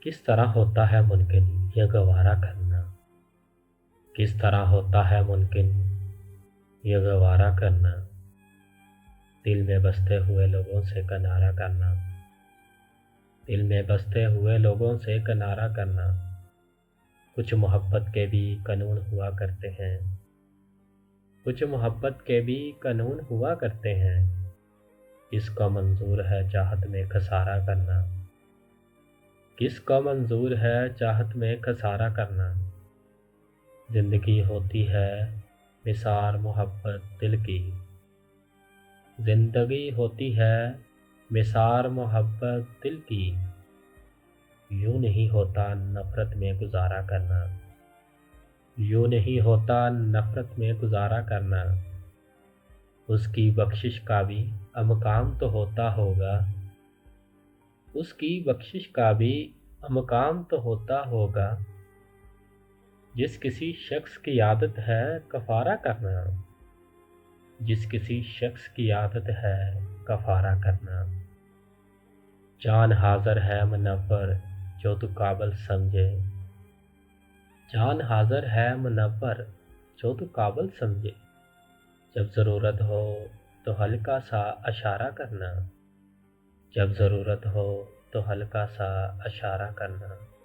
کس طرح ہوتا ہے ممکن یہ گوارا کرنا؟ کس طرح ہوتا ہے ممکن یہ گوارا کرنا؟ دل میں بستے ہوئے لوگوں سے کنارہ کرنا، دل میں بستے ہوئے لوگوں سے کنارہ کرنا۔ کچھ محبت کے بھی قانون ہوا کرتے ہیں، کچھ محبت کے بھی قانون ہوا کرتے ہیں۔ کس کو منظور ہے چاہت میں خسارہ کرنا؟ کس کو منظور ہے چاہت میں خسارہ کرنا؟ زندگی ہوتی ہے نثار محبت دل کی، زندگی ہوتی ہے نثار محبت دل کی۔ یوں نہیں ہوتا نفرت میں گزارا کرنا، یوں نہیں ہوتا نفرت میں گزارا کرنا۔ اس کی بخشش کا بھی مقام تو ہوتا ہوگا، اس کی بخشش کا بھی مقام تو ہوتا ہوگا۔ جس کسی شخص کی عادت ہے کفارہ کرنا، جس کسی شخص کی عادت ہے کفارہ کرنا۔ جان حاضر ہے منور جو تو قابل سمجھے، جان حاضر ہے منور جو تو قابل سمجھے۔ جب ضرورت ہو تو ہلکا سا اشارہ کرنا، جب ضرورت ہو تو ہلکا سا اشارہ کرنا۔